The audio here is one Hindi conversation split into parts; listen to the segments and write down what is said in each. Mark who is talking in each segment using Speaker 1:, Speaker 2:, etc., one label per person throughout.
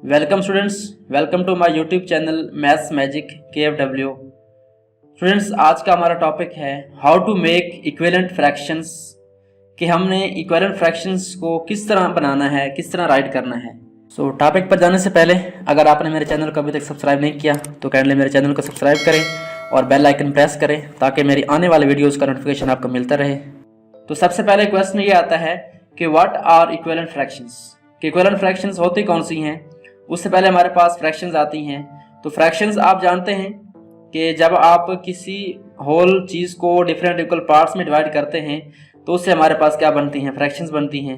Speaker 1: Welcome students, welcome to my YouTube channel maths magic KFW। Students, आज का हमारा टॉपिक है how to make equivalent fractions, कि हमने इक्विवेलेंट फ्रैक्शंस को किस तरह बनाना है, किस तरह राइट करना है। टॉपिक पर जाने से पहले अगर आपने मेरे चैनल को अभी तक सब्सक्राइब नहीं किया तो काइंडली मेरे चैनल को सब्सक्राइब करें और बेल आइकन प्रेस करें ताकि मेरी आने वाले वीडियोज़ का नोटिफिकेशन आपको मिलता रहे। तो सबसे पहले क्वेश्चन ये आता है कि व्हाट आर इक्विवेलेंट फ्रैक्शंस, कि इक्विवेलेंट फ्रैक्शंस होती कौन सी हैं। उससे पहले हमारे पास फ्रैक्शंस आती हैं। तो फ्रैक्शंस आप जानते हैं कि जब आप किसी होल चीज़ को डिफरेंट इक्वल पार्ट्स में डिवाइड करते हैं तो उससे हमारे पास क्या बनती हैं, फ्रैक्शंस बनती हैं।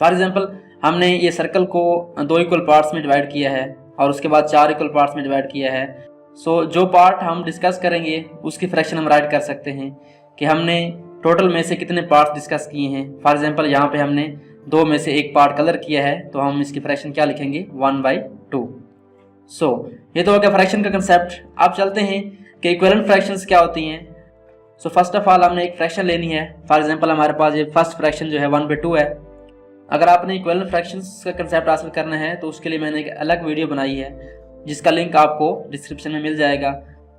Speaker 1: फॉर एग्जांपल, हमने ये सर्कल को 2 इक्वल पार्ट्स में डिवाइड किया है और उसके बाद 4 इक्वल पार्ट्स में डिवाइड किया है। जो पार्ट हम डिस्कस करेंगे उसकी फ्रैक्शन हम राइट कर सकते हैं कि हमने टोटल में से कितने पार्ट्स डिस्कस किए हैं। फॉर एग्जांपल, यहाँ पे हमने 2 में से 1 पार्ट कलर किया है तो हम इसकी फ्रैक्शन क्या लिखेंगे, 1/2। ये तो हो गया फ्रैक्शन का कंसेप्ट। अब चलते हैं कि इक्विवेलेंट फ्रैक्शंस क्या होती हैं। फर्स्ट ऑफ ऑल हमने एक फ्रैक्शन लेनी है। फॉर एग्जांपल, हमारे पास ये फर्स्ट फ्रैक्शन जो है 1/2 है। अगर आपने इक्विवेलेंट फ्रैक्शंस का कंसेप्ट हासिल करना है तो उसके लिए मैंने एक अलग वीडियो बनाई है जिसका लिंक आपको डिस्क्रिप्शन में मिल जाएगा।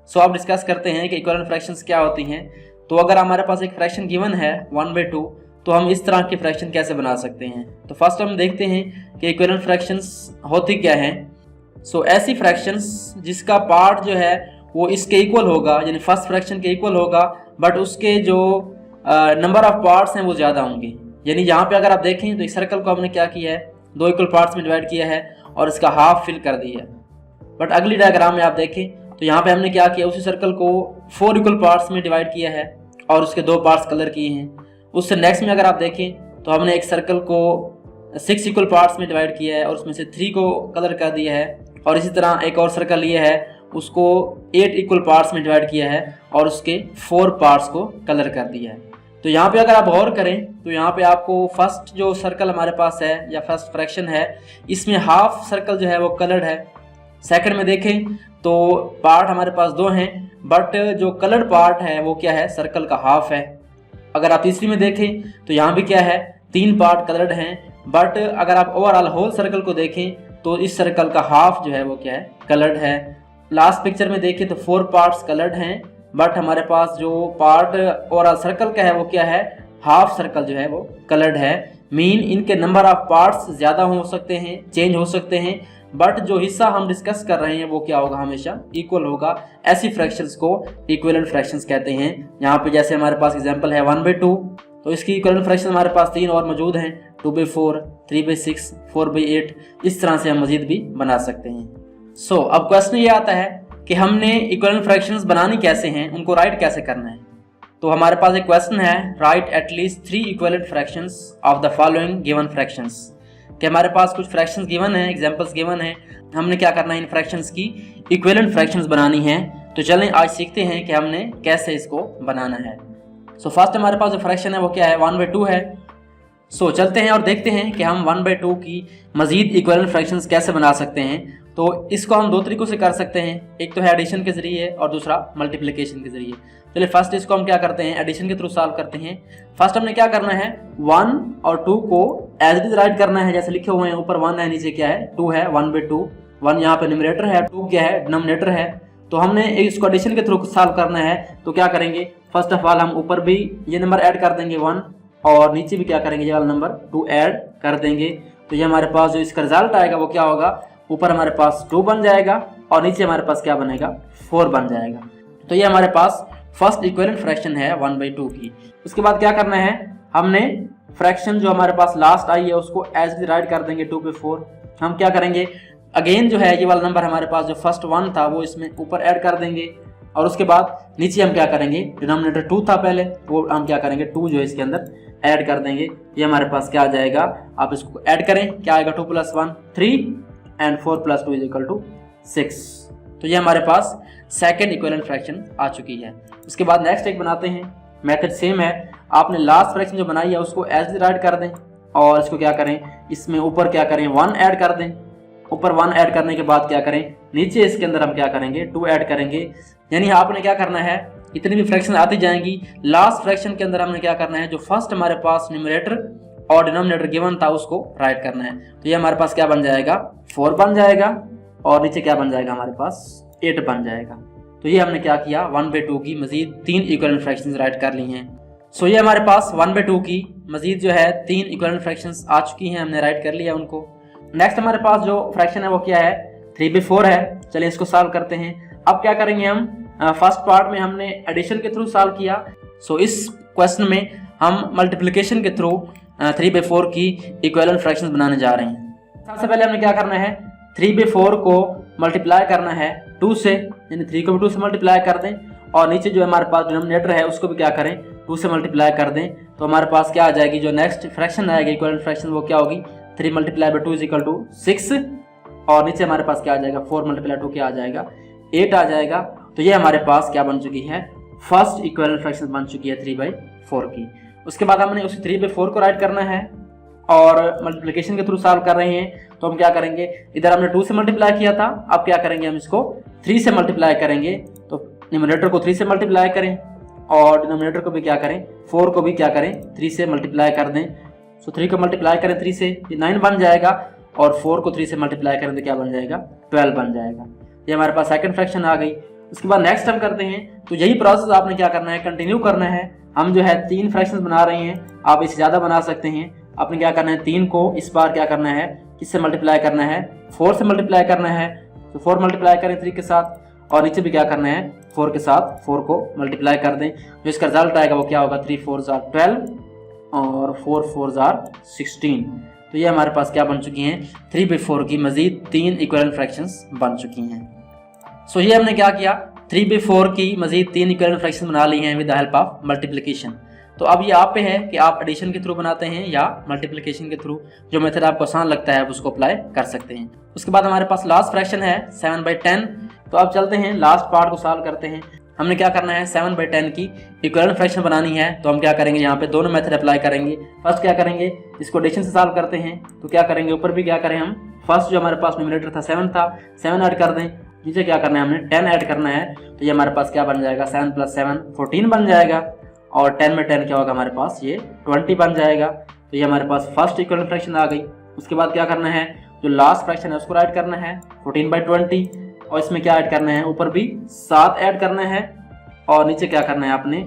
Speaker 1: आप डिस्कस करते हैं कि इक्विवेलेंट फ्रैक्शंस क्या होती हैं। तो अगर हमारे पास एक फ्रैक्शन गिवन है 1/2 तो हम इस तरह की फ्रैक्शन कैसे बना सकते हैं। तो फर्स्ट हम देखते हैं कि इक्विवेलेंट फ्रैक्शंस होती क्या हैं। ऐसी फ्रैक्शंस जिसका पार्ट जो है वो इसके इक्वल होगा, यानी फर्स्ट फ्रैक्शन के इक्वल होगा, बट उसके जो नंबर ऑफ पार्ट्स हैं वो ज़्यादा होंगे। यानी यहाँ पे अगर आप देखें तो इस सर्कल को हमने क्या किया है, 2 इक्वल पार्ट्स में डिवाइड किया है और इसका हाफ फिल कर दिया है। बट अगली डायग्राम में आप देखें तो यहाँ पे हमने क्या किया, उसी सर्कल को 4 इक्वल पार्ट्स में डिवाइड किया है और उसके 2 पार्ट्स कलर किए हैं। उससे नेक्स्ट में अगर आप देखें तो हमने एक सर्कल को 6 इक्वल पार्ट्स में डिवाइड किया है और उसमें से 3 को कलर कर दिया है। और इसी तरह एक और सर्कल लिया है, उसको 8 इक्वल पार्ट्स में डिवाइड किया है और उसके 4 पार्ट्स को कलर कर दिया है। तो यहाँ पे अगर आप गौर करें तो यहाँ पे आपको फर्स्ट जो सर्कल हमारे पास है या फर्स्ट फ्रैक्शन है, इसमें हाफ सर्कल जो है वो कलर्ड है। सेकंड में देखें तो पार्ट हमारे पास 2 हैं, बट जो कलर्ड पार्ट है वो क्या है, सर्कल का हाफ है। अगर आप तीसरी में देखें तो यहाँ भी क्या है, 3 पार्ट कलर्ड हैं, बट अगर आप ओवरऑल होल सर्कल को देखें तो इस सर्कल का हाफ जो है वो क्या है, कलर्ड है। लास्ट पिक्चर में देखें तो 4 पार्ट्स कलर्ड हैं, बट हमारे पास जो पार्ट ओवरऑल सर्कल का है वो क्या है, हाफ सर्कल जो है वो कलर्ड है। मीन इनके नंबर ऑफ पार्ट्स ज़्यादा हो सकते हैं, चेंज हो सकते हैं, बट जो हिस्सा हम डिस्कस कर रहे हैं वो क्या होगा, हमेशा इक्वल होगा। ऐसी फ्रैक्शंस को इक्विवेलेंट फ्रैक्शंस कहते हैं। यहाँ पे जैसे हमारे पास एग्जांपल है 1/2, तो इसकी इक्विवेलेंट फ्रैक्शन हमारे पास 3 और मौजूद हैं, 2/4, 3/6, 4/8। इस तरह से हम मजीद भी बना सकते हैं। अब क्वेश्चन ये आता है कि हमने इक्विवेलेंट फ्रैक्शंस बनानी कैसे हैं, उनको राइट कैसे करना है। तो हमारे पास एक क्वेश्चन है, right at least 3 equivalent fractions of the following given fractions, कि हमारे पास कुछ फ्रैक्शंस गिवन हैं, एग्जांपल्स गिवन हैं, हमने क्या करना है, इन फ्रैक्शंस की इक्विवेलेंट फ्रैक्शंस बनानी है। तो चलें आज सीखते हैं कि हमने कैसे इसको बनाना है। फर्स्ट हमारे पास जो फ्रैक्शन है वो क्या है, 1/2 है। चलते हैं और देखते हैं कि हम 1/2 की मजीद इक्विवेलेंट फ्रैक्शंस कैसे बना सकते हैं। तो इसको हम 2 तरीक़ों से कर सकते हैं, एक तो है एडिशन के ज़रिए और दूसरा मल्टीप्लिकेशन के ज़रिए। चलिए फर्स्ट इसको हम क्या करते हैं, एडिशन के थ्रू सॉल्व करते हैं। फर्स्ट हमने क्या करना है, 1 और 2 को एज इट इज राइट करना है, जैसे लिखे हुए हैं, ऊपर 1 है, नीचे क्या है, 2 है। 1/2, 1 यहाँ पे न्यूमरेटर है, 2 क्या है, डिनोमिनेटर है। तो हमने इसको एडिशन के थ्रू सॉल्व करना है। तो क्या करेंगे, फर्स्ट ऑफ ऑल हम ऊपर भी ये नंबर ऐड कर देंगे 1, और नीचे भी क्या करेंगे, ये वाला नंबर 2 ऐड कर देंगे। तो ये हमारे पास जो इसका रिजल्ट आएगा वो क्या होगा, ऊपर हमारे पास 2 बन जाएगा और नीचे हमारे पास क्या बनेगा, 4 बन जाएगा। तो ये हमारे पास फर्स्ट इक्विवेलेंट फ्रैक्शन है 1/2 की। उसके बाद क्या करना है, हमने फ्रैक्शन जो हमारे पास लास्ट आई है उसको एज इट राइट कर देंगे 2/4। हम क्या करेंगे, अगेन जो है ये वाला नंबर हमारे पास जो फर्स्ट 1 था वो इसमें ऊपर ऐड कर देंगे, और उसके बाद नीचे हम क्या करेंगे, डिनोमिनेटर 2 था पहले, वो हम क्या करेंगे, 2 जो है इसके अंदर ऐड कर देंगे। ये हमारे पास क्या आ जाएगा, आप इसको ऐड करें, क्या आएगा, 2 + 1 3 एंड 4 + 2 = 6। तो ये हमारे पास सेकंड इक्विवेलेंट फ्रैक्शन आ चुकी है। उसके बाद नेक्स्ट एक बनाते हैं, मेथड सेम है। आपने लास्ट फ्रैक्शन जो बनाई है उसको एज इट राइट कर दें और इसको क्या करें, इसमें ऊपर क्या करें, 1 ऐड कर दें। ऊपर 1 ऐड करने के बाद क्या करें, नीचे इसके अंदर हम क्या करेंगे, 2 ऐड करेंगे। यानी आपने क्या करना है, इतनी भी फ्रैक्शन आती जाएंगी, लास्ट फ्रैक्शन के अंदर हमने क्या करना है, जो फर्स्ट हमारे पास न्यूमरेटर और डिनोमिनेटर गिवन था उसको राइट करना है। तो ये हमारे पास क्या बन जाएगा, 4 बन जाएगा और नीचे क्या बन जाएगा हमारे पास 8 बन जाएगा। तो ये हमने क्या किया, 1/2 की मजीद 3 इक्विवेलेंट फ्रैक्शंस राइट कर ली हैं। सो ये हमारे पास 1/2 की मजीद जो है 3 इक्विवेलेंट फ्रैक्शंस आ चुकी हैं, हमने राइट कर लिया उनको। नेक्स्ट हमारे पास जो फ्रैक्शन है वो क्या है, 3/4 है। चलिए इसको सॉल्व करते हैं। अब क्या करेंगे हम, फर्स्ट पार्ट में हमने एडिशन के थ्रू सॉल्व किया। सो इस क्वेश्चन में हम मल्टीप्लिकेशन के थ्रू 3/4 की इक्विवेलेंट फ्रैक्शंस बनाने जा रहे हैं। सबसे पहले हमने क्या करना है, 3/4 को मल्टीप्लाई करना है 2 से, यानी 3 को भी 2 से मल्टीप्लाई कर दें और नीचे जो हमारे पास डिनोमिनेटर है उसको भी क्या करें 2 से मल्टीप्लाई कर दें। तो हमारे पास क्या आ जाएगी, जो नेक्स्ट फ्रैक्शन आएगी इक्विवेलेंट फ्रैक्शन वो क्या होगी, 3 × 2 = 6 और नीचे हमारे पास क्या आ जाएगा, 4 × 2 क्या आ जाएगा, 8 आ जाएगा। तो ये हमारे पास क्या बन चुकी है, फर्स्ट इक्विवेलेंट फ्रैक्शन बन चुकी है 3/4 की। उसके बाद हमने उस 3/4 को राइट करना है और मल्टीप्लिकेशन के थ्रू सॉल्व कर रहे हैं। तो हम क्या करेंगे, इधर हमने 2 से मल्टीप्लाई किया था, अब क्या करेंगे हम इसको 3 से मल्टीप्लाई करेंगे। तो न्यूमरेटर को 3 से मल्टीप्लाई करें और डिनोमिनेटर को भी क्या करें, 4 को भी क्या करें 3 से मल्टीप्लाई कर दें। सो 3 को मल्टीप्लाई करें 3 से, ये 9 बन जाएगा और 4 को 3 से मल्टीप्लाई करें तो क्या बन जाएगा, 12 बन जाएगा। ये हमारे पास सेकंड फ्रैक्शन आ गई। उसके बाद नेक्स्ट हम करते हैं। तो यही प्रोसेस आपने क्या करना है, कंटिन्यू करना है। हम जो है 3 फ्रैक्शंस बना रहे हैं, आप इससे ज़्यादा बना सकते हैं। आपने क्या करना है, 3 को इस बार क्या करना है, किससे मल्टीप्लाई करना है, 4 से मल्टीप्लाई करना है। तो 4 मल्टीप्लाई करें 3 के साथ और नीचे भी क्या करना है, 4 के साथ 4 को मल्टीप्लाई कर दें। जो इसका रिजल्ट आएगा वो क्या होगा, 3 × 4 = 12 और 4 × 4 = 16। तो ये हमारे पास क्या बन चुकी हैं, 3/4 की मजीद 3 इक्विवेलेंट फ्रैक्शंस बन चुकी हैं। सो ये हमने क्या किया, 3/4 की मजीद 3 इक्विवेलेंट फ्रैक्शंस बना ली हैं with the help of multiplication. तो अब ये आप पे है कि आप एडिशन के थ्रू बनाते हैं या मल्टीप्लिकेशन के थ्रू, जो मेथड आपको आसान लगता है उसको अप्लाई कर सकते हैं। उसके बाद हमारे पास लास्ट फ्रैक्शन है 7/10। तो अब चलते हैं लास्ट पार्ट को सॉल्व करते हैं। हमने क्या करना है, 7/10 की इक्विवेलेंट फ्रैक्शन बनानी है। तो हम क्या करेंगे, यहाँ पे दोनों मेथड अप्लाई करेंगे। फर्स्ट क्या करेंगे, इसको एडिशन से सॉल्व करते हैं। तो क्या करेंगे, ऊपर भी क्या करें हम, फर्स्ट जो हमारे पास न्यूमरेटर था 7 था, 7 ऐड कर दें। नीचे क्या करना है, हमने 10 ऐड करना है। तो ये हमारे पास क्या बन जाएगा, 7 + 7 14 बन जाएगा और 10 में 10 क्या होगा हमारे पास, ये 20 बन जाएगा। तो ये हमारे पास फर्स्ट इक्विवेलेंट फ्रैक्शन आ गई। उसके बाद क्या करना है, जो लास्ट फ्रैक्शन है उसको राइट करना है 14/20 और इसमें क्या ऐड करना है, ऊपर भी 7 ऐड करना है और नीचे क्या करना है, आपने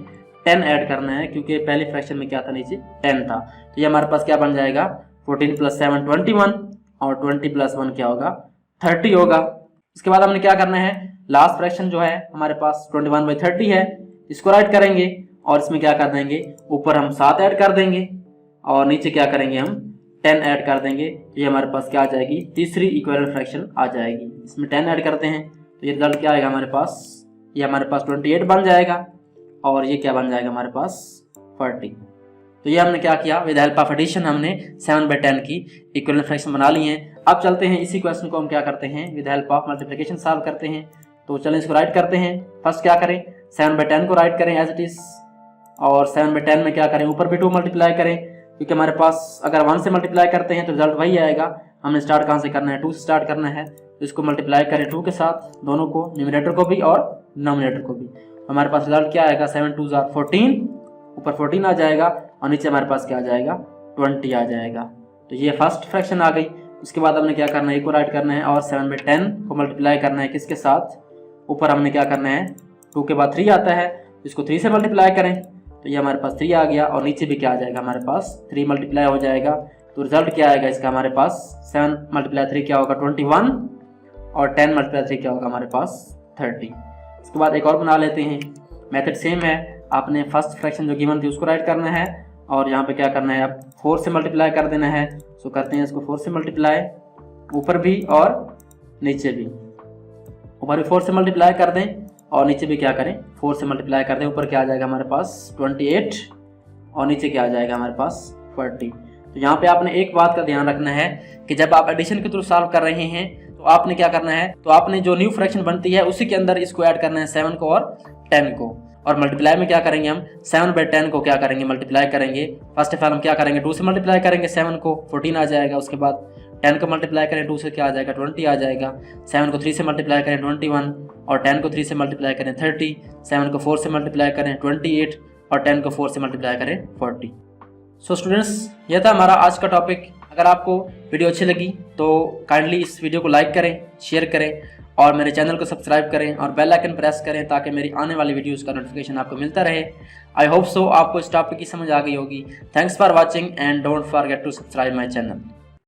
Speaker 1: 10 ऐड करना है क्योंकि पहले फ्रैक्शन में क्या था, नीचे 10 था। तो ये हमारे पास क्या बन जाएगा, 14 + 7 21 और 20 + 1 क्या होगा, 30 होगा। इसके बाद हमने क्या करना है, लास्ट फ्रैक्शन जो है हमारे पास 21/30 है, इसको राइट करेंगे और इसमें क्या कर देंगे, ऊपर हम 7 ऐड कर देंगे और नीचे क्या करेंगे, हम 10 ऐड कर देंगे। तो ये हमारे पास क्या आ जाएगी, तीसरी इक्विवेलेंट फ्रैक्शन आ जाएगी। इसमें 10 ऐड करते हैं तो ये रिजल्ट क्या आएगा हमारे पास, ये हमारे पास 28 बन जाएगा और ये क्या बन जाएगा हमारे पास 40। तो ये हमने क्या किया, विद हेल्प ऑफ एडिशन हमने 7/10 की इक्विवेलेंट फ्रैक्शन बना ली हैं। अब चलते हैं इसी क्वेश्चन को हम क्या करते हैं, with help of multiplication solve करते हैं। तो चलें इसको राइट करते हैं। फर्स्ट क्या करें, 7/10 को राइट करें एज इट इज और 7/10 में क्या करें, ऊपर भी 2 मल्टीप्लाई करें क्योंकि हमारे पास अगर 1 से मल्टीप्लाई करते हैं तो रिजल्ट वही आएगा। हमने स्टार्ट कहाँ से करना है, 2 से स्टार्ट करना है। तो इसको मल्टीप्लाई करें 2 के साथ, दोनों को, न्यूमरेटर को भी और डिनोमिनेटर को भी। हमारे पास रिजल्ट क्या आएगा, 7 × 2 = 14, ऊपर 14 आ जाएगा और नीचे हमारे पास क्या आ जाएगा, 20 आ जाएगा। तो ये फर्स्ट फ्रैक्शन आ गई। उसके बाद हमने क्या करना है, को राइट करना है और 7/10 को मल्टीप्लाई करना है किसके साथ, ऊपर हमने क्या करना है, 2 के बाद 3 आता है, इसको 3 से मल्टीप्लाई करें तो ये हमारे पास 3 आ गया और नीचे भी क्या आ जाएगा हमारे पास, 3 मल्टीप्लाई हो जाएगा। तो रिजल्ट क्या आएगा इसका, हमारे पास 7 × 3 क्या होगा 21 और 10 × 3 क्या होगा हमारे पास 30। इसके बाद एक और बना लेते हैं, मेथड सेम है। आपने फर्स्ट फ्रैक्शन जो गिवन थी उसको राइट करना है और यहाँ पे क्या करना है, अब 4 से मल्टीप्लाई कर देना है। सो करते हैं इसको 4 से मल्टीप्लाई, ऊपर भी और नीचे भी, ऊपर भी 4 से मल्टीप्लाई कर दें और नीचे भी क्या करें, 4 से मल्टीप्लाई कर दें। ऊपर क्या आ जाएगा हमारे पास 28 और नीचे क्या आ जाएगा हमारे पास 40। तो यहाँ पे आपने एक बात का ध्यान रखना है कि जब आप एडिशन के थ्रू सॉल्व कर रहे हैं तो आपने क्या करना है, तो आपने जो न्यू फ्रैक्शन बनती है उसी के अंदर इसको ऐड करना है 7 को और 10 को। और मल्टीप्लाई में क्या करेंगे, हम 7/10 को क्या करेंगे, मल्टीप्लाई करेंगे। फर्स्ट ऑफ ऑल हम क्या करेंगे, 2 से मल्टीप्लाई करेंगे 7 को, 14 आ जाएगा। उसके बाद 10 को मल्टीप्लाई करें 2 से क्या आ जाएगा, 20 आ जाएगा। 7 को 3 से मल्टीप्लाई करें 21 और 10 को 3 से मल्टीप्लाई करें 30। 7 को 4 से मल्टीप्लाई करें 28 और 10 को 4 से मल्टीप्लाई करें 40। सो स्टूडेंट्स, यह था हमारा आज का टॉपिक। अगर आपको वीडियो अच्छी लगी तो काइंडली इस वीडियो को लाइक करें, शेयर करें और मेरे चैनल को सब्सक्राइब करें और बेल आइकन प्रेस करें ताकि मेरी आने वाली वीडियोस का नोटिफिकेशन आपको मिलता रहे। आई होप सो आपको इस टॉपिक की समझ आ गई होगी। Thanks for watching and don't forget to subscribe my channel.